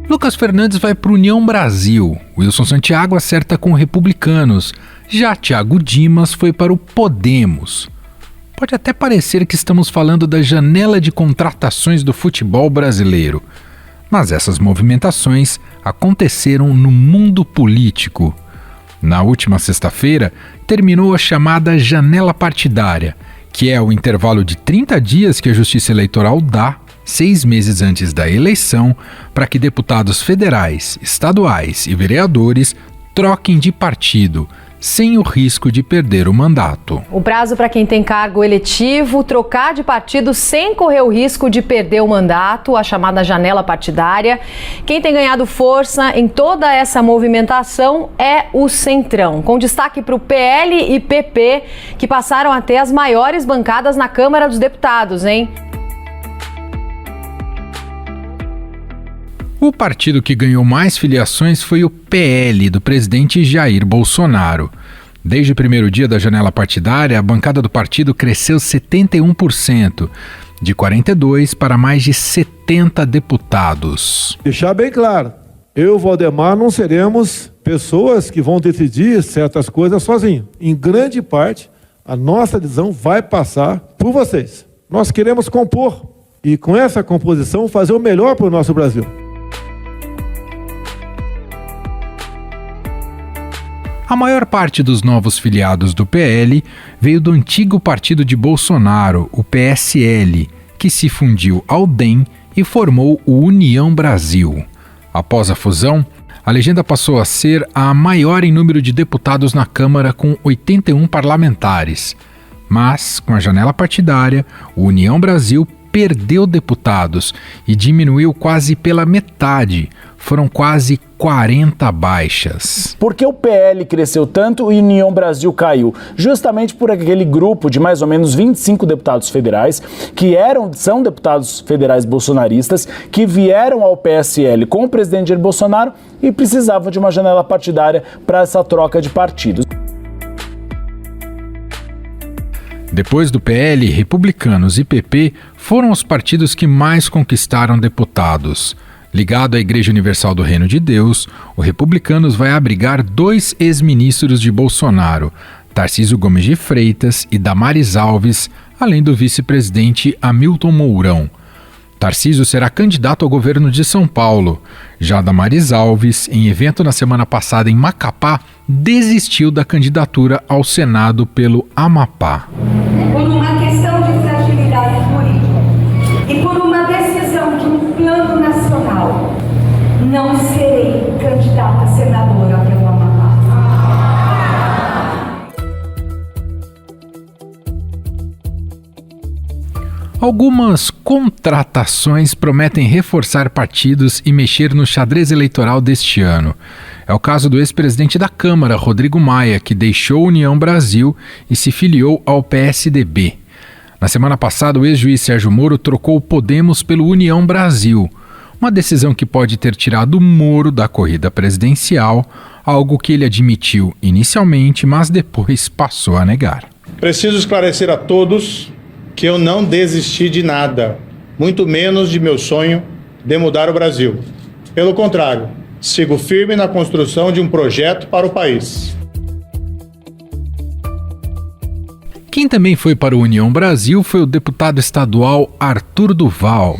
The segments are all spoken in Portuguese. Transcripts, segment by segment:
Lucas Fernandes vai para União Brasil, Wilson Santiago acerta com Republicanos, já Thiago Dimas foi para o Podemos. Pode até parecer que estamos falando da janela de contratações do futebol brasileiro, mas essas movimentações aconteceram no mundo político. Na última sexta-feira, terminou a chamada janela partidária, que é o intervalo de 30 dias que a Justiça Eleitoral dá, 6 meses antes da eleição, para que deputados federais, estaduais e vereadores troquem de partido, sem o risco de perder o mandato. O prazo para quem tem cargo eletivo trocar de partido sem correr o risco de perder o mandato, a chamada janela partidária. Quem tem ganhado força em toda essa movimentação é o Centrão, com destaque para o PL e PP, que passaram a ter as maiores bancadas na Câmara dos Deputados, hein? O partido que ganhou mais filiações foi o PL, do presidente Jair Bolsonaro. Desde o primeiro dia da janela partidária, a bancada do partido cresceu 71%, de 42 para mais de 70 deputados. Deixar bem claro, eu e Valdemar não seremos pessoas que vão decidir certas coisas sozinhos. Em grande parte, a nossa decisão vai passar por vocês. Nós queremos compor e, com essa composição, fazer o melhor para o nosso Brasil. A maior parte dos novos filiados do PL veio do antigo partido de Bolsonaro, o PSL, que se fundiu ao DEM e formou o União Brasil. Após a fusão, a legenda passou a ser a maior em número de deputados na Câmara, com 81 parlamentares. Mas, com a janela partidária, o União Brasil perdeu deputados e diminuiu quase pela metade. Foram quase 40 baixas. Por que o PL cresceu tanto e a União Brasil caiu? Justamente por aquele grupo de mais ou menos 25 deputados federais que são deputados federais bolsonaristas, que vieram ao PSL com o presidente Jair Bolsonaro e precisavam de uma janela partidária para essa troca de partidos. Depois do PL, Republicanos e PP foram os partidos que mais conquistaram deputados. Ligado à Igreja Universal do Reino de Deus, o Republicanos vai abrigar 2 ex-ministros de Bolsonaro, Tarcísio Gomes de Freitas e Damares Alves, além do vice-presidente Hamilton Mourão. Tarcísio será candidato ao governo de São Paulo. Já Damares Alves, em evento na semana passada em Macapá, desistiu da candidatura ao Senado pelo Amapá. Por uma questão de fragilidade jurídica e por uma decisão de um plano nacional, não serei candidata a senadora pelo Amapá. Algumas contratações prometem reforçar partidos e mexer no xadrez eleitoral deste ano. É o caso do ex-presidente da Câmara, Rodrigo Maia, que deixou a União Brasil e se filiou ao PSDB. Na semana passada, o ex-juiz Sérgio Moro trocou o Podemos pelo União Brasil, uma decisão que pode ter tirado o Moro da corrida presidencial, algo que ele admitiu inicialmente, mas depois passou a negar. Preciso esclarecer a todos que eu não desisti de nada, muito menos de meu sonho de mudar o Brasil. Pelo contrário, sigo firme na construção de um projeto para o país. Quem também foi para o União Brasil foi o deputado estadual Arthur Duval.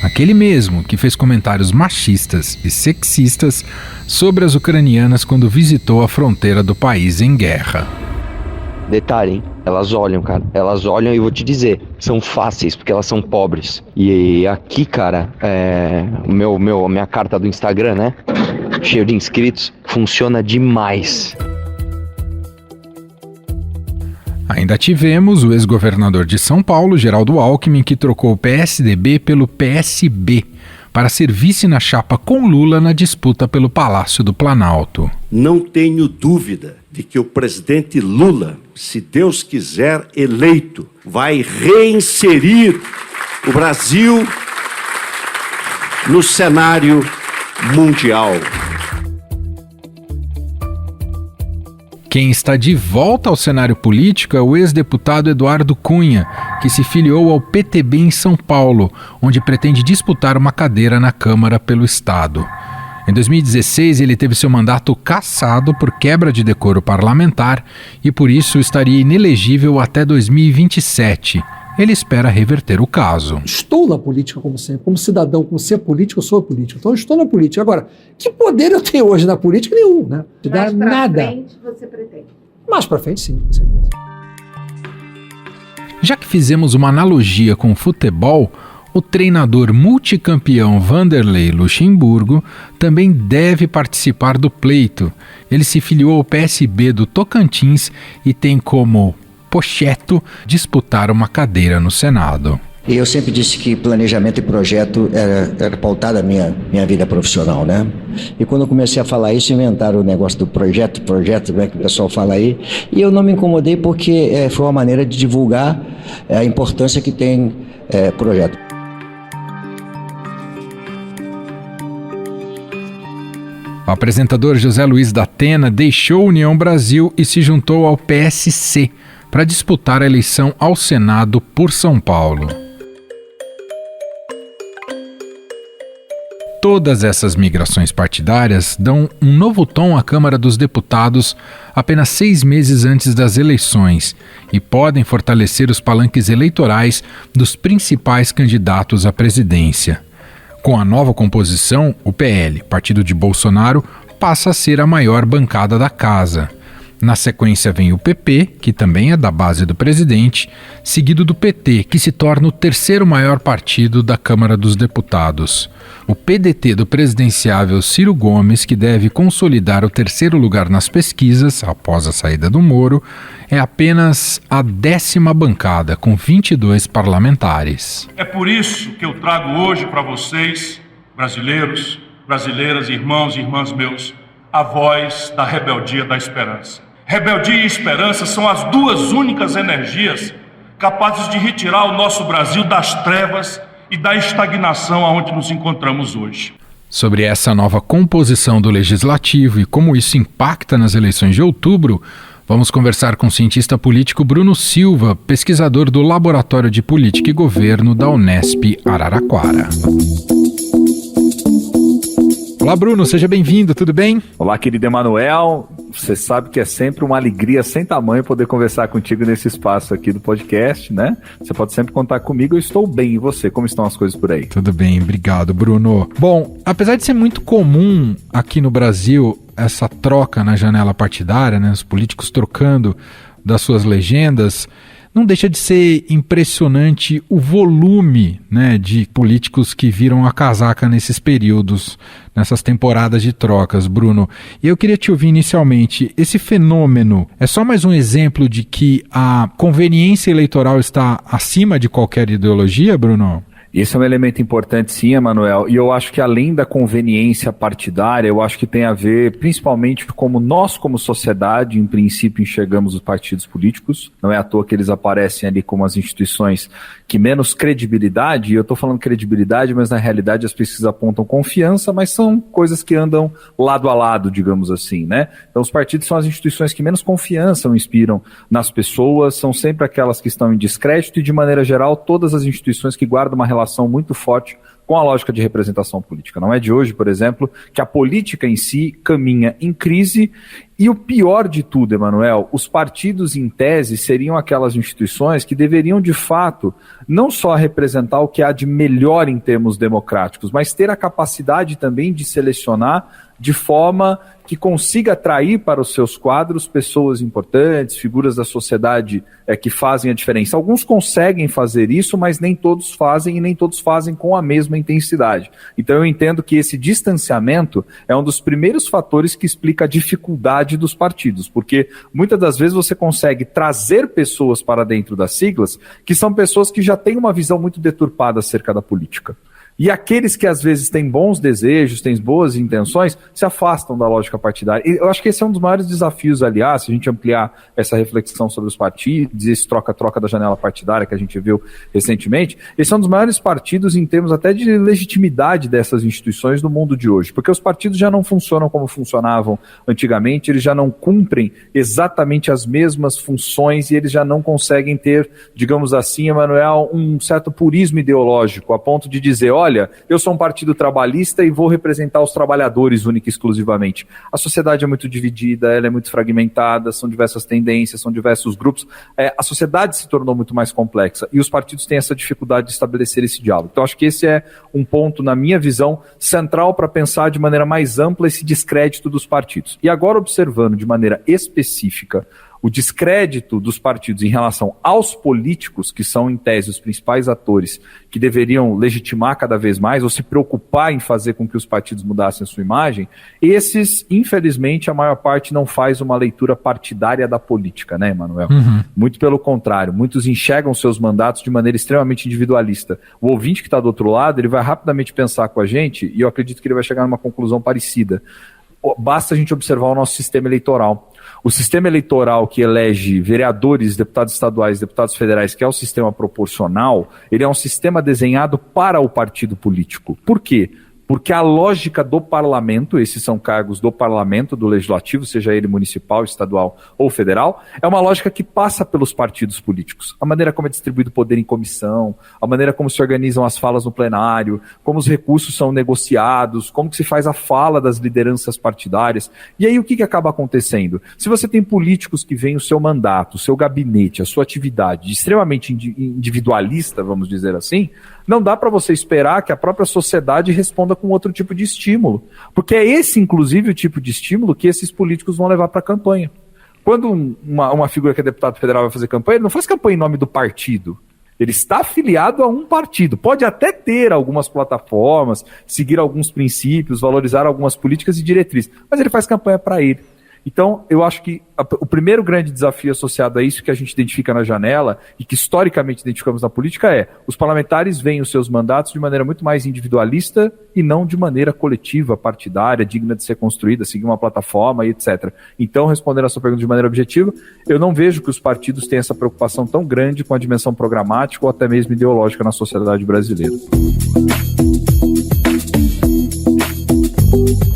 Aquele mesmo que fez comentários machistas e sexistas sobre as ucranianas quando visitou a fronteira do país em guerra. Detalhe, hein? Elas olham, cara. Elas olham e vou te dizer, são fáceis porque elas são pobres. E aqui, cara, minha carta do Instagram, né? Cheio de inscritos, funciona demais. Ainda tivemos o ex-governador de São Paulo, Geraldo Alckmin, que trocou o PSDB pelo PSB para ser vice na chapa com Lula na disputa pelo Palácio do Planalto. Não tenho dúvida de que o presidente Lula, se Deus quiser eleito, vai reinserir o Brasil no cenário mundial. Quem está de volta ao cenário político é o ex-deputado Eduardo Cunha, que se filiou ao PTB em São Paulo, onde pretende disputar uma cadeira na Câmara pelo Estado. Em 2016, ele teve seu mandato cassado por quebra de decoro parlamentar e, por isso, estaria inelegível até 2027. Ele espera reverter o caso. Estou na política como sempre, como cidadão, como ser político, eu sou político. Então eu estou na política. Agora, que poder eu tenho hoje na política? Nenhum, né? Mais pra nada. frente você pretende? Mais pra frente, sim, com certeza. Já que fizemos uma analogia com o futebol, o treinador multicampeão Vanderlei Luxemburgo também deve participar do pleito. Ele se filiou ao PSB do Tocantins e tem como projeto disputar uma cadeira no Senado. E eu sempre disse que planejamento e projeto era pautada a minha vida profissional, né? E quando eu comecei a falar isso, inventaram o negócio do projeto, como é que o pessoal fala aí, e eu não me incomodei porque foi uma maneira de divulgar a importância que tem projeto. O apresentador José Luiz da Atena deixou a União Brasil e se juntou ao PSC para disputar a eleição ao Senado por São Paulo. Todas essas migrações partidárias dão um novo tom à Câmara dos Deputados apenas 6 meses antes das eleições e podem fortalecer os palanques eleitorais dos principais candidatos à presidência. Com a nova composição, o PL, partido de Bolsonaro, passa a ser a maior bancada da casa. Na sequência vem o PP, que também é da base do presidente, seguido do PT, que se torna o terceiro maior partido da Câmara dos Deputados. O PDT do presidenciável Ciro Gomes, que deve consolidar o terceiro lugar nas pesquisas, após a saída do Moro, é apenas a 10ª bancada, com 22 parlamentares. É por isso que eu trago hoje para vocês, brasileiros, brasileiras, irmãos e irmãs meus, a voz da rebeldia da esperança. Rebeldia e esperança são as duas únicas energias capazes de retirar o nosso Brasil das trevas e da estagnação aonde nos encontramos hoje. Sobre essa nova composição do Legislativo e como isso impacta nas eleições de outubro, vamos conversar com o cientista político Bruno Silva, pesquisador do Laboratório de Política e Governo da Unesp Araraquara. Olá, Bruno, seja bem-vindo, tudo bem? Olá, querido Emanuel. Você sabe que é sempre uma alegria sem tamanho poder conversar contigo nesse espaço aqui do podcast, né? Você pode sempre contar comigo, eu estou bem. E você, como estão as coisas por aí? Tudo bem, obrigado, Bruno. Bom, apesar de ser muito comum aqui no Brasil essa troca na janela partidária, né? Os políticos trocando das suas legendas, não deixa de ser impressionante o volume, né, de políticos que viram a casaca nesses períodos, nessas temporadas de trocas, Bruno. E eu queria te ouvir inicialmente, esse fenômeno é só mais um exemplo de que a conveniência eleitoral está acima de qualquer ideologia, Bruno? Isso é um elemento importante, sim, Emanuel, e eu acho que além da conveniência partidária, eu acho que tem a ver principalmente como nós, como sociedade, em princípio enxergamos os partidos políticos. Não é à toa que eles aparecem ali como as instituições que menos credibilidade, e eu estou falando credibilidade, mas na realidade as pesquisas apontam confiança, mas são coisas que andam lado a lado, digamos assim, né? Então os partidos são as instituições que menos confiança inspiram nas pessoas, são sempre aquelas que estão em descrédito e, de maneira geral, todas as instituições que guardam uma relação muito forte com a lógica de representação política. Não é de hoje, por exemplo, que a política em si caminha em crise e o pior de tudo, Emanuel, os partidos em tese seriam aquelas instituições que deveriam de fato não só representar o que há de melhor em termos democráticos, mas ter a capacidade também de selecionar de forma que consiga atrair para os seus quadros pessoas importantes, figuras da sociedade que fazem a diferença. Alguns conseguem fazer isso, mas nem todos fazem e nem todos fazem com a mesma intensidade. Então eu entendo que esse distanciamento é um dos primeiros fatores que explica a dificuldade dos partidos, porque muitas das vezes você consegue trazer pessoas para dentro das siglas que são pessoas que já têm uma visão muito deturpada acerca da política. E aqueles que às vezes têm bons desejos, têm boas intenções, se afastam da lógica partidária. E eu acho que esse é um dos maiores desafios, aliás, se a gente ampliar essa reflexão sobre os partidos, esse troca-troca da janela partidária que a gente viu recentemente, esse é um dos maiores partidos em termos até de legitimidade dessas instituições no mundo de hoje, porque os partidos já não funcionam como funcionavam antigamente, eles já não cumprem exatamente as mesmas funções e eles já não conseguem ter, digamos assim, Emanuel, um certo purismo ideológico, a ponto de dizer, olha, eu sou um partido trabalhista e vou representar os trabalhadores única e exclusivamente. A sociedade é muito dividida, ela é muito fragmentada, são diversas tendências, são diversos grupos. A sociedade se tornou muito mais complexa e os partidos têm essa dificuldade de estabelecer esse diálogo. Então, acho que esse é um ponto, na minha visão, central para pensar de maneira mais ampla esse descrédito dos partidos. E agora, observando de maneira específica o descrédito dos partidos em relação aos políticos, que são, em tese, os principais atores que deveriam legitimar cada vez mais ou se preocupar em fazer com que os partidos mudassem a sua imagem, esses, infelizmente, a maior parte não faz uma leitura partidária da política, né, Emanuel? Muito pelo contrário, muitos enxergam seus mandatos de maneira extremamente individualista. O ouvinte que está do outro lado, ele vai rapidamente pensar com a gente, e eu acredito que ele vai chegar numa conclusão parecida. Basta a gente observar o nosso sistema eleitoral. O sistema eleitoral que elege vereadores, deputados estaduais, deputados federais, que é o sistema proporcional, ele é um sistema desenhado para o partido político. Por quê? Porque a lógica do parlamento, esses são cargos do parlamento, do legislativo, seja ele municipal, estadual ou federal, é uma lógica que passa pelos partidos políticos. A maneira como é distribuído o poder em comissão, a maneira como se organizam as falas no plenário, como os recursos são negociados, como que se faz a fala das lideranças partidárias. E aí o que acaba acontecendo? Se você tem políticos que veem o seu mandato, o seu gabinete, a sua atividade extremamente individualista, vamos dizer assim, não dá para você esperar que a própria sociedade responda com outro tipo de estímulo. Porque é esse, inclusive, o tipo de estímulo que esses políticos vão levar para a campanha. Quando uma figura que é deputado federal vai fazer campanha, ele não faz campanha em nome do partido. Ele está afiliado a um partido. Pode até ter algumas plataformas, seguir alguns princípios, valorizar algumas políticas e diretrizes, mas ele faz campanha para ele. Então, eu acho que o primeiro grande desafio associado a isso que a gente identifica na janela e que historicamente identificamos na política é os parlamentares veem os seus mandatos de maneira muito mais individualista e não de maneira coletiva, partidária, digna de ser construída, seguir uma plataforma e etc. Então, respondendo a sua pergunta de maneira objetiva, eu não vejo que os partidos tenham essa preocupação tão grande com a dimensão programática ou até mesmo ideológica na sociedade brasileira.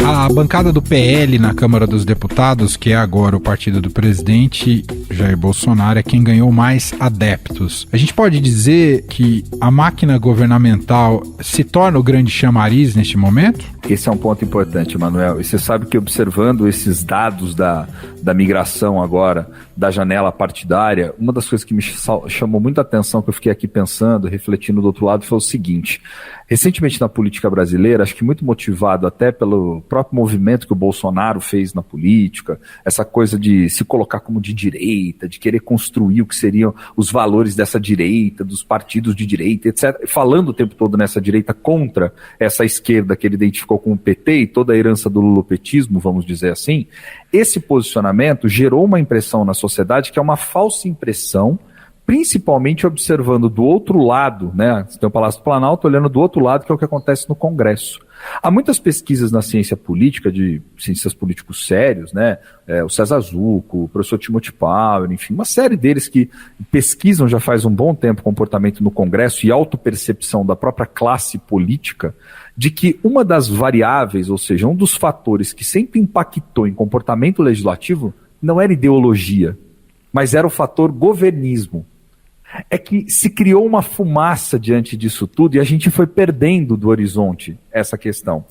A bancada do PL na Câmara dos Deputados, que é agora o partido do presidente Jair Bolsonaro, é quem ganhou mais adeptos. A gente pode dizer que a máquina governamental se torna o grande chamariz neste momento? Esse é um ponto importante, Manuel. E você sabe que observando esses dados da migração agora, da janela partidária, uma das coisas que me chamou muita atenção, que eu fiquei aqui pensando, refletindo do outro lado, foi o seguinte. Recentemente na política brasileira, acho que muito motivado até pelo próprio movimento que o Bolsonaro fez na política, essa coisa de se colocar como de direita, de querer construir o que seriam os valores dessa direita, dos partidos de direita, etc. Falando o tempo todo nessa direita contra essa esquerda que ele identificou com o PT e toda a herança do lulopetismo, vamos dizer assim, esse posicionamento gerou uma impressão na sociedade que é uma falsa impressão, principalmente observando do outro lado, né? Você tem o Palácio do Planalto olhando do outro lado, que é o que acontece no Congresso. Há muitas pesquisas na ciência política, de cientistas políticos sérios, né? O César Zucco, o professor Timothy Power, enfim, uma série deles que pesquisam já faz um bom tempo o comportamento no Congresso e autopercepção da própria classe política, de que uma das variáveis, ou seja, um dos fatores que sempre impactou em comportamento legislativo não era ideologia, mas era o fator governismo. É que se criou uma fumaça diante disso tudo e a gente foi perdendo do horizonte essa questão.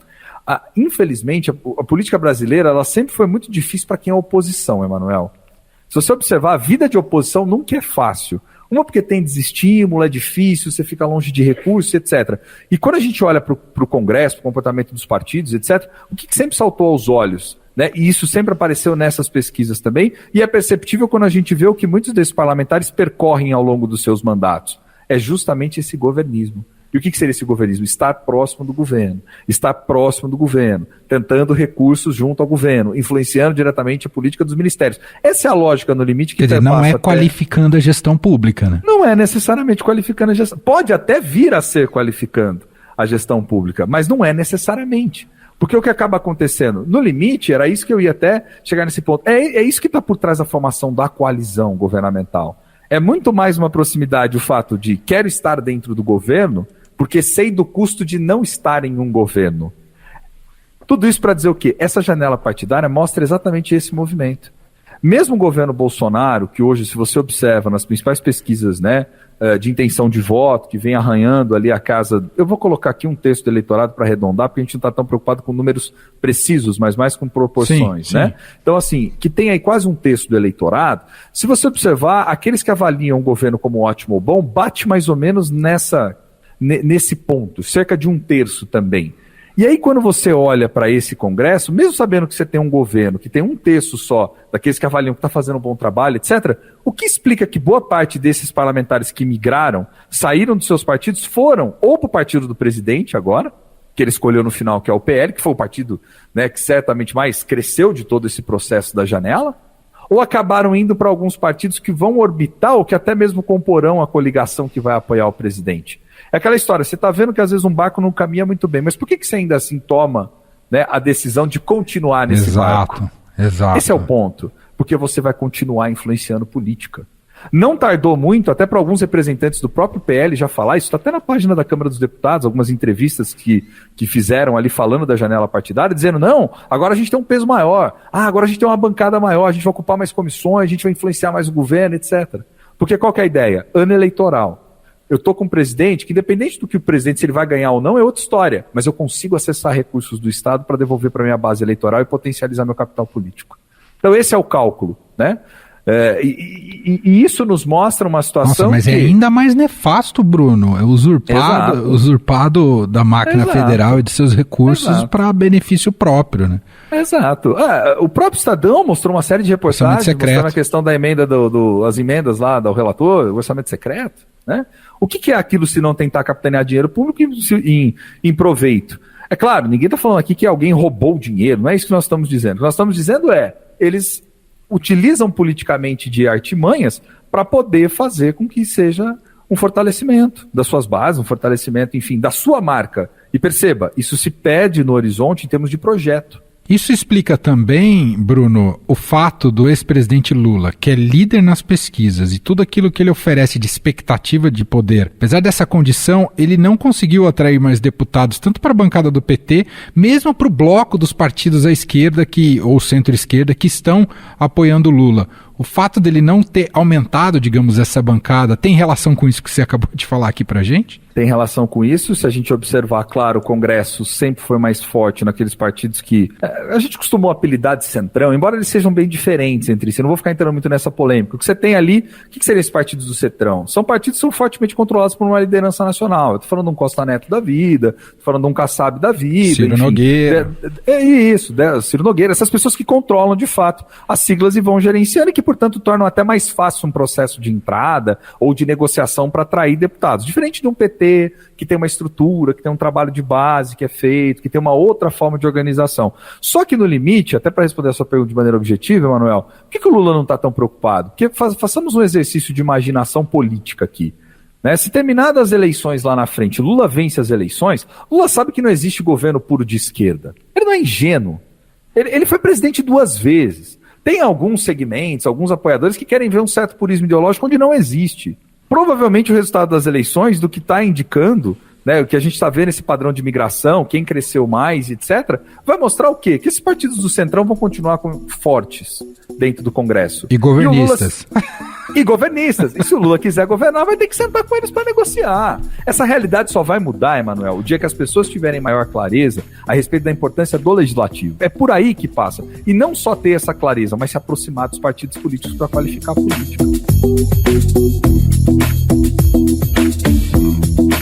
Infelizmente, a política brasileira ela sempre foi muito difícil para quem é oposição, Emanuel. Se você observar, a vida de oposição nunca é fácil. Uma porque tem desestímulo, é difícil, você fica longe de recursos, etc. E quando a gente olha para o Congresso, para o comportamento dos partidos, etc., o que sempre saltou aos olhos? Né? E isso sempre apareceu nessas pesquisas também, e é perceptível quando a gente vê o que muitos desses parlamentares percorrem ao longo dos seus mandatos. É justamente esse governismo. E o que seria esse governismo? Estar próximo do governo, tentando recursos junto ao governo, influenciando diretamente a política dos ministérios. Essa é a lógica no limite que... Quer dizer, não é qualificando a gestão pública, né? Não é necessariamente qualificando a gestão. Pode até vir a ser qualificando. a gestão pública, mas não é necessariamente. Porque o que acaba acontecendo? No limite, era isso que eu ia até chegar nesse ponto. É isso que está por trás da formação da coalizão governamental. É muito mais uma proximidade o fato de quero estar dentro do governo porque sei do custo de não estar em um governo. Tudo isso para dizer o quê? Essa janela partidária mostra exatamente esse movimento. Mesmo o governo Bolsonaro, que hoje, se você observa nas principais pesquisas, né, de intenção de voto, que vem arranhando ali a casa... Eu vou colocar aqui um texto do eleitorado para arredondar, porque a gente não está tão preocupado com números precisos, mas mais com proporções, sim, né? Sim. Então, assim, que tem aí quase um terço do eleitorado. Se você observar, aqueles que avaliam o governo como ótimo ou bom, bate mais ou menos nesse ponto, cerca de um terço também. E aí, quando você olha para esse Congresso, mesmo sabendo que você tem um governo que tem um terço só daqueles que avaliam que está fazendo um bom trabalho, etc., o que explica que boa parte desses parlamentares que migraram, saíram dos seus partidos, foram ou para o partido do presidente agora, que ele escolheu no final, que é o PL, que foi o partido, né, que certamente mais cresceu de todo esse processo da janela, ou acabaram indo para alguns partidos que vão orbitar ou que até mesmo comporão a coligação que vai apoiar o presidente. É aquela história, você está vendo que às vezes um barco não caminha muito bem, mas por que você ainda assim toma, né, a decisão de continuar nesse barco? Exato. Esse é o ponto, porque você vai continuar influenciando política. Não tardou muito, até para alguns representantes do próprio PL já falar, isso está até na página da Câmara dos Deputados, algumas entrevistas que fizeram ali falando da janela partidária, dizendo, não, agora a gente tem um peso maior, agora a gente tem uma bancada maior, a gente vai ocupar mais comissões, a gente vai influenciar mais o governo, etc. Porque qual que é a ideia? Ano eleitoral. Eu estou com um presidente que, independente do que o presidente, se ele vai ganhar ou não, é outra história, mas eu consigo acessar recursos do Estado para devolver para a minha base eleitoral e potencializar meu capital político. Então esse é o cálculo, né? E isso nos mostra uma situação. Nossa, mas é ainda mais nefasto, Bruno. É usurpado da máquina federal e de seus recursos para benefício próprio, né? Exato. O próprio Estadão mostrou uma série de reportagens mostrando a questão da emenda as emendas lá do relator, o orçamento secreto, né? O que é aquilo se não tentar capitanear dinheiro público em proveito? É claro, ninguém está falando aqui que alguém roubou dinheiro, não é isso que nós estamos dizendo. O que nós estamos dizendo eles utilizam politicamente de artimanhas para poder fazer com que seja um fortalecimento das suas bases, um fortalecimento, enfim, da sua marca. E perceba, isso se perde no horizonte em termos de projeto. Isso explica também, Bruno, o fato do ex-presidente Lula, que é líder nas pesquisas e tudo aquilo que ele oferece de expectativa de poder, apesar dessa condição, ele não conseguiu atrair mais deputados, tanto para a bancada do PT, mesmo para o bloco dos partidos à esquerda ou centro-esquerda que estão apoiando Lula. O fato dele não ter aumentado, digamos, essa bancada, tem relação com isso que você acabou de falar aqui pra gente? Tem relação com isso. Se a gente observar, claro, o Congresso sempre foi mais forte naqueles partidos que a gente costumou apelidar de centrão, embora eles sejam bem diferentes entre si. Eu não vou ficar entrando muito nessa polêmica. O que você tem ali, o que seriam esses partidos do centrão? São partidos que são fortemente controlados por uma liderança nacional. Eu tô falando de um Costa Neto da vida, tô falando de um Kassab da vida. Ciro Nogueira. É isso, Ciro Nogueira. Essas pessoas que controlam, de fato, as siglas e vão gerenciando e que, portanto, tornam até mais fácil um processo de entrada ou de negociação para atrair deputados. Diferente de um PT que tem uma estrutura, que tem um trabalho de base que é feito, que tem uma outra forma de organização. Só que no limite, até para responder a sua pergunta de maneira objetiva, Emanuel, por que o Lula não está tão preocupado? Porque façamos um exercício de imaginação política aqui. Né? Se terminadas as eleições lá na frente, Lula vence as eleições, Lula sabe que não existe governo puro de esquerda. Ele não é ingênuo. Ele foi presidente 2 vezes. Tem alguns segmentos, alguns apoiadores que querem ver um certo purismo ideológico onde não existe. Provavelmente o resultado das eleições, do que está indicando, né, o que a gente está vendo, esse padrão de migração, quem cresceu mais, etc., vai mostrar o quê? Que esses partidos do Centrão vão continuar fortes dentro do Congresso. E governistas. E governistas. E se o Lula quiser governar, vai ter que sentar com eles para negociar. Essa realidade só vai mudar, Emanuel, o dia que as pessoas tiverem maior clareza a respeito da importância do legislativo. É por aí que passa. E não só ter essa clareza, mas se aproximar dos partidos políticos para qualificar a política.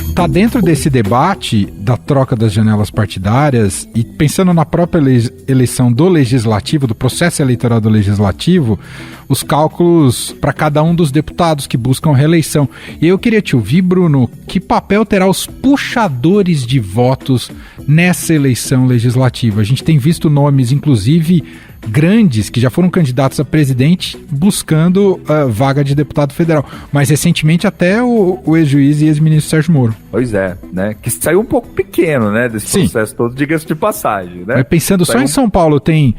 Está dentro desse debate da troca das janelas partidárias e pensando na própria eleição do legislativo, do processo eleitoral do legislativo, os cálculos para cada um dos deputados que buscam reeleição. E eu queria te ouvir, Bruno, que papel terá os puxadores de votos nessa eleição legislativa? A gente tem visto nomes, inclusive grandes, que já foram candidatos a presidente buscando vaga de deputado federal. Mais recentemente até o ex-juiz e ex-ministro Sérgio Moro. Pois é, né? Que saiu um pouco pequeno, né? Desse processo todo, diga-se de passagem, né? Mas pensando só em São Paulo, tem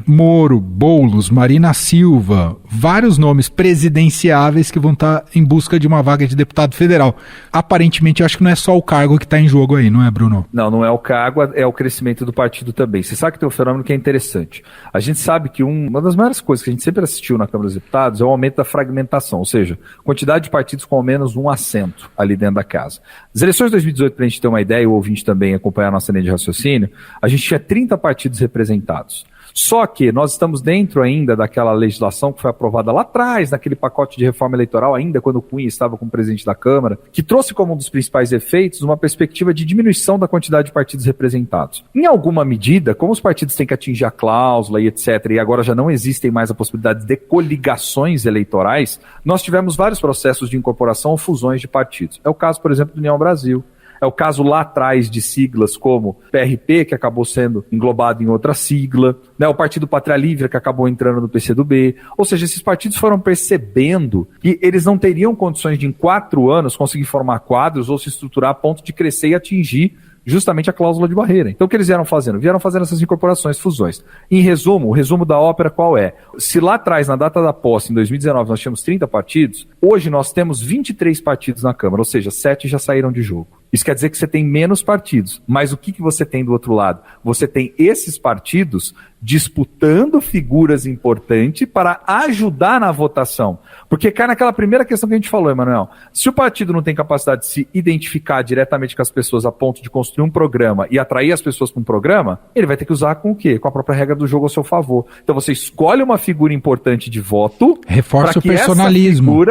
Moro, Boulos, Marina Silva, vários nomes presidenciáveis que vão estar em busca de uma vaga de deputado federal. Aparentemente, eu acho que não é só o cargo que está em jogo aí, não é, Bruno? Não é o cargo, é o crescimento do partido também. Você sabe que tem um fenômeno que é interessante. A gente sabe que uma das maiores coisas que a gente sempre assistiu na Câmara dos Deputados é o aumento da fragmentação, ou seja, quantidade de partidos com ao menos um assento ali dentro da casa. As eleições de 2018, para a gente ter uma ideia, e o ouvinte também acompanhar a nossa linha de raciocínio, a gente tinha 30 partidos representados. Só que nós estamos dentro ainda daquela legislação que foi aprovada lá atrás, naquele pacote de reforma eleitoral, ainda quando o Cunha estava como presidente da Câmara, que trouxe como um dos principais efeitos uma perspectiva de diminuição da quantidade de partidos representados. Em alguma medida, como os partidos têm que atingir a cláusula e etc., e agora já não existem mais a possibilidade de coligações eleitorais, nós tivemos vários processos de incorporação ou fusões de partidos. É o caso, por exemplo, do União Brasil. É o caso lá atrás de siglas como PRP, que acabou sendo englobado em outra sigla, né? O Partido Pátria Livre, que acabou entrando no PCdoB. Ou seja, esses partidos foram percebendo que eles não teriam condições de, em 4 anos, conseguir formar quadros ou se estruturar a ponto de crescer e atingir justamente a cláusula de barreira. Então o que eles vieram fazendo? Vieram fazendo essas incorporações, fusões. Em resumo, o resumo da ópera qual é? Se lá atrás, na data da posse, em 2019, nós tínhamos 30 partidos, hoje nós temos 23 partidos na Câmara, ou seja, 7 já saíram de jogo. Isso quer dizer que você tem menos partidos. Mas o que você tem do outro lado? Você tem esses partidos disputando figuras importantes para ajudar na votação. Porque cai naquela primeira questão que a gente falou, Emanuel. Se o partido não tem capacidade de se identificar diretamente com as pessoas a ponto de construir um programa e atrair as pessoas para um programa, ele vai ter que usar com o quê? Com a própria regra do jogo ao seu favor. Então você escolhe uma figura importante de voto. Reforça o personalismo.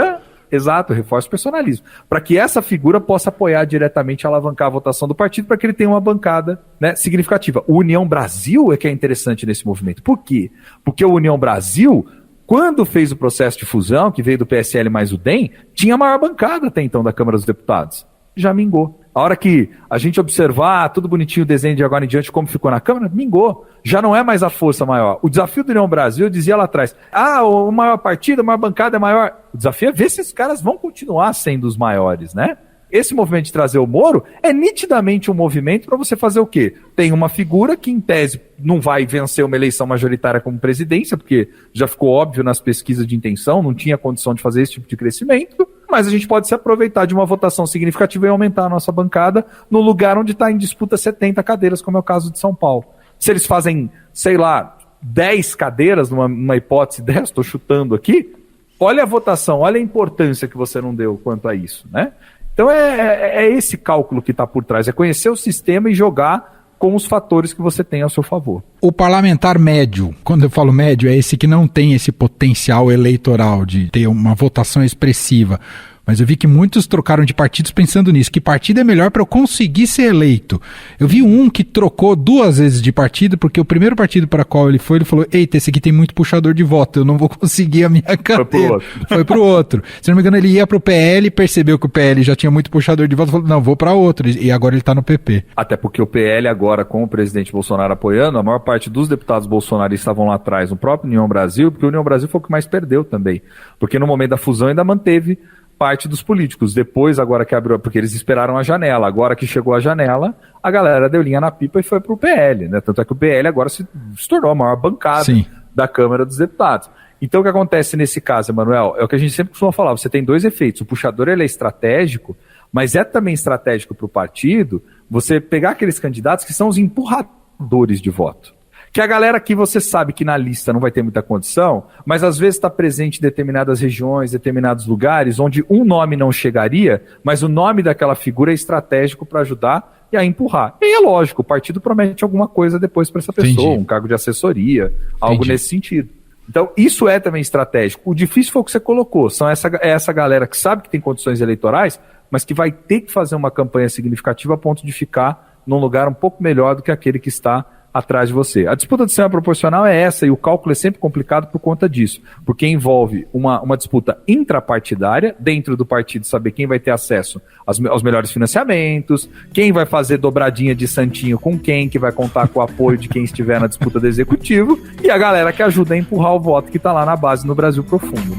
Exato, reforça o personalismo. Para que essa figura possa apoiar diretamente e alavancar a votação do partido para que ele tenha uma bancada, né, significativa. O União Brasil é que é interessante nesse movimento. Por quê? Porque o União Brasil, quando fez o processo de fusão, que veio do PSL mais o DEM, tinha a maior bancada até então da Câmara dos Deputados. Já mingou. A hora que a gente observar tudo bonitinho o desenho de agora em diante, como ficou na Câmara, mingou. Já não é mais a força maior. O desafio do União Brasil, eu dizia lá atrás, o maior partido, a maior bancada é maior. O desafio é ver se esses caras vão continuar sendo os maiores, né? Esse movimento de trazer o Moro é nitidamente um movimento para você fazer o quê? Tem uma figura que, em tese, não vai vencer uma eleição majoritária como presidência, porque já ficou óbvio nas pesquisas de intenção, não tinha condição de fazer esse tipo de crescimento, mas a gente pode se aproveitar de uma votação significativa e aumentar a nossa bancada no lugar onde está em disputa 70 cadeiras, como é o caso de São Paulo. Se eles fazem, sei lá, 10 cadeiras, numa hipótese dessa, estou chutando aqui, olha a votação, olha a importância que você não deu quanto a isso, né? Então é esse cálculo que está por trás, é conhecer o sistema e jogar com os fatores que você tem ao seu favor. O parlamentar médio, quando eu falo médio, é esse que não tem esse potencial eleitoral de ter uma votação expressiva. Mas eu vi que muitos trocaram de partidos pensando nisso. Que partido é melhor para eu conseguir ser eleito? Eu vi um que trocou 2 vezes de partido, porque o primeiro partido para qual ele falou, eita, esse aqui tem muito puxador de voto, eu não vou conseguir a minha cadeira. Foi pro outro. Se não me engano, ele ia pro PL, percebeu que o PL já tinha muito puxador de voto, falou, não, vou para outro. E agora ele tá no PP. Até porque o PL agora, com o presidente Bolsonaro apoiando, a maior parte dos deputados bolsonaristas estavam lá atrás, no próprio União Brasil, porque o União Brasil foi o que mais perdeu também. Porque no momento da fusão ainda manteve parte dos políticos. Depois, agora que abriu, porque eles esperaram a janela, agora que chegou a janela, a galera deu linha na pipa e foi pro PL, né? Tanto é que o PL agora se tornou a maior bancada da Câmara dos Deputados. Então o que acontece nesse caso, Emanuel, é o que a gente sempre costuma falar, você tem 2 efeitos, o puxador ele é estratégico, mas é também estratégico para o partido você pegar aqueles candidatos que são os empurradores de voto. Que a galera que você sabe que na lista não vai ter muita condição, mas às vezes está presente em determinadas regiões, determinados lugares, onde um nome não chegaria, mas o nome daquela figura é estratégico para ajudar e a empurrar. E é lógico, o partido promete alguma coisa depois para essa pessoa, um cargo de assessoria, algo nesse sentido. Então, isso é também estratégico. O difícil foi o que você colocou, são essa galera que sabe que tem condições eleitorais, mas que vai ter que fazer uma campanha significativa a ponto de ficar num lugar um pouco melhor do que aquele que está atrás de você. A disputa de sistema proporcional é essa, e o cálculo é sempre complicado por conta disso, porque envolve uma disputa intrapartidária, dentro do partido saber quem vai ter acesso aos melhores financiamentos, quem vai fazer dobradinha de santinho com quem, que vai contar com o apoio de quem estiver na disputa do executivo, e a galera que ajuda a empurrar o voto que está lá na base no Brasil profundo.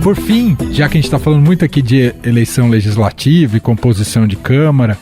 Por fim, já que a gente está falando muito aqui de eleição legislativa e composição de Câmara,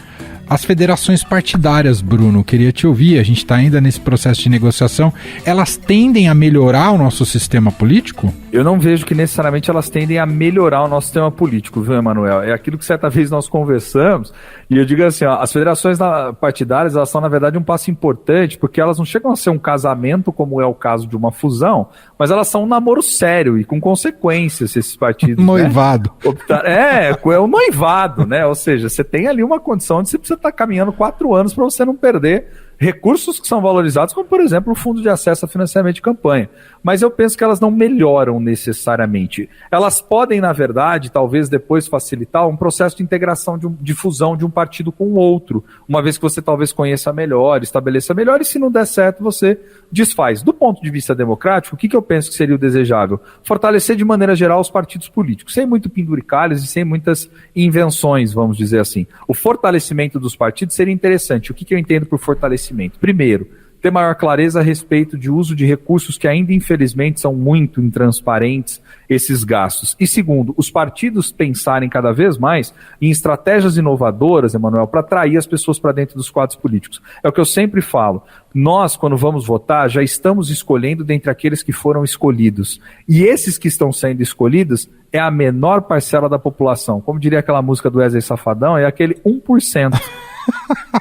as federações partidárias, Bruno, queria te ouvir, a gente está ainda nesse processo de negociação, elas tendem a melhorar o nosso sistema político? Eu não vejo que necessariamente elas tendem a melhorar o nosso sistema político, viu, Emanuel? É aquilo que certa vez nós conversamos, e eu digo assim, ó, as federações partidárias, elas são, na verdade, um passo importante, porque elas não chegam a ser um casamento, como é o caso de uma fusão, mas elas são um namoro sério e com consequências, esses partidos. Noivado. Né? É um noivado, né? Ou seja, você tem ali uma condição de você precisa estar caminhando 4 anos para você não perder recursos que são valorizados, como, por exemplo, o Fundo de Acesso a Financiamento de Campanha. Mas eu penso que elas não melhoram necessariamente. Elas podem, na verdade, talvez depois facilitar um processo de integração, de fusão de um partido com o outro, uma vez que você talvez conheça melhor, estabeleça melhor, e se não der certo, você desfaz. Do ponto de vista democrático, o que eu penso que seria o desejável? Fortalecer de maneira geral os partidos políticos, sem muito penduricalhos e sem muitas invenções, vamos dizer assim. O fortalecimento dos partidos seria interessante. O que eu entendo por fortalecimento? Primeiro, ter maior clareza a respeito de uso de recursos que ainda, infelizmente, são muito intransparentes, esses gastos. E segundo, os partidos pensarem cada vez mais em estratégias inovadoras, Emanuel, para atrair as pessoas para dentro dos quadros políticos. É o que eu sempre falo. Nós, quando vamos votar, já estamos escolhendo dentre aqueles que foram escolhidos. E esses que estão sendo escolhidos é a menor parcela da população. Como diria aquela música do Wesley Safadão, é aquele 1%.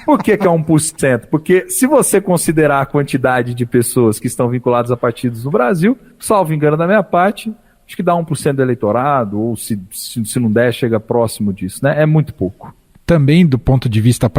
Por que é 1%? Porque se você considerar a quantidade de pessoas que estão vinculadas a partidos no Brasil, salvo engano da minha parte, acho que dá 1% do eleitorado, ou se não der, chega próximo disso, né? É muito pouco. Também do ponto de vista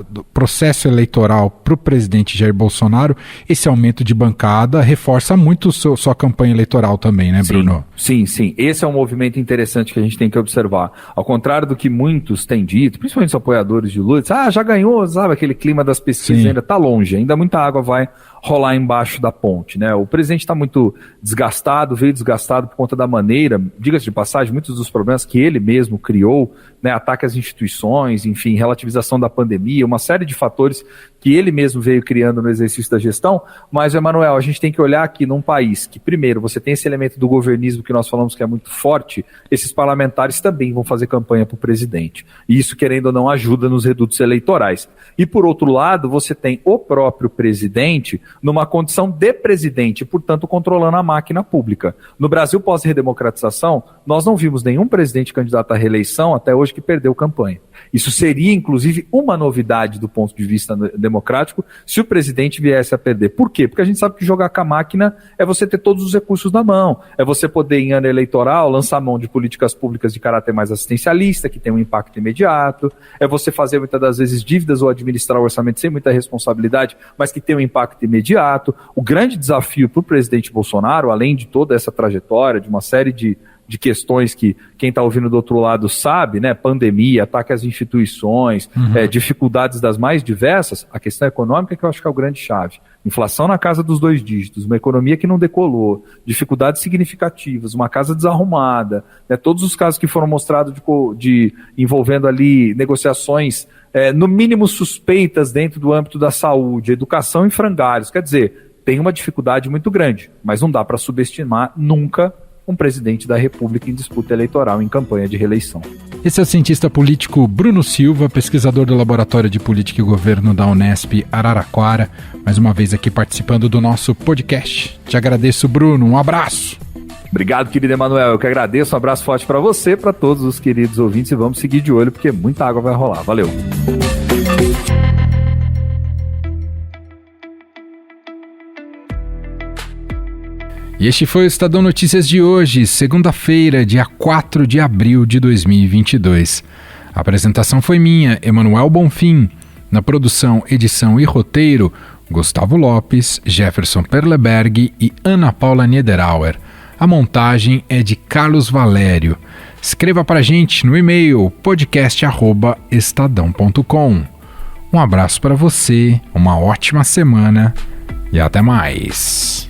do processo eleitoral para o presidente Jair Bolsonaro, esse aumento de bancada reforça muito sua campanha eleitoral também, né, Bruno? Sim. Esse é um movimento interessante que a gente tem que observar. Ao contrário do que muitos têm dito, principalmente os apoiadores de Lula, já ganhou, sabe, aquele clima das pesquisas ainda está longe, ainda muita água vai rolar embaixo da ponte, né? O presidente está muito desgastado, veio desgastado por conta da maneira, diga-se de passagem, muitos dos problemas que ele mesmo criou, né? Ataque às instituições, enfim, relativização da pandemia, uma série de fatores que ele mesmo veio criando no exercício da gestão. Mas, Emanuel, a gente tem que olhar aqui num país que, primeiro, você tem esse elemento do governismo que nós falamos que é muito forte, esses parlamentares também vão fazer campanha para o presidente. E isso, querendo ou não, ajuda nos redutos eleitorais. E, por outro lado, você tem o próprio presidente numa condição de presidente, portanto, controlando a máquina pública. No Brasil, pós-redemocratização, nós não vimos nenhum presidente candidato à reeleição até hoje que perdeu campanha. Isso seria, inclusive, uma novidade do ponto de vista democrático se o presidente viesse a perder. Por quê? Porque a gente sabe que jogar com a máquina é você ter todos os recursos na mão, é você poder, em ano eleitoral, lançar mão de políticas públicas de caráter mais assistencialista, que tem um impacto imediato, é você fazer, muitas das vezes, dívidas ou administrar o orçamento sem muita responsabilidade, mas que tem um impacto imediato. O grande desafio para o presidente Bolsonaro, além de toda essa trajetória, de uma série de questões que quem está ouvindo do outro lado sabe, né? Pandemia, ataque às instituições, dificuldades das mais diversas, a questão econômica que eu acho que é o grande chave. Inflação na casa dos 2 dígitos, uma economia que não decolou, dificuldades significativas, uma casa desarrumada, né? Todos os casos que foram mostrados envolvendo ali negociações no mínimo suspeitas dentro do âmbito da saúde, educação em frangalhos. Quer dizer, tem uma dificuldade muito grande, mas não dá para subestimar nunca um presidente da República em disputa eleitoral em campanha de reeleição. Esse é o cientista político Bruno Silva, pesquisador do Laboratório de Política e Governo da Unesp Araraquara, mais uma vez aqui participando do nosso podcast. Te agradeço, Bruno. Um abraço. Obrigado, querido Emanuel. Eu que agradeço. Um abraço forte para você, para todos os queridos ouvintes, e vamos seguir de olho porque muita água vai rolar. Valeu. E este foi o Estadão Notícias de hoje, segunda-feira, dia 4 de abril de 2022. A apresentação foi minha, Emanuel Bonfim. Na produção, edição e roteiro, Gustavo Lopes, Jefferson Perleberg e Ana Paula Niederauer. A montagem é de Carlos Valério. Escreva pra gente no e-mail podcast@estadão.com. Um abraço para você, uma ótima semana e até mais.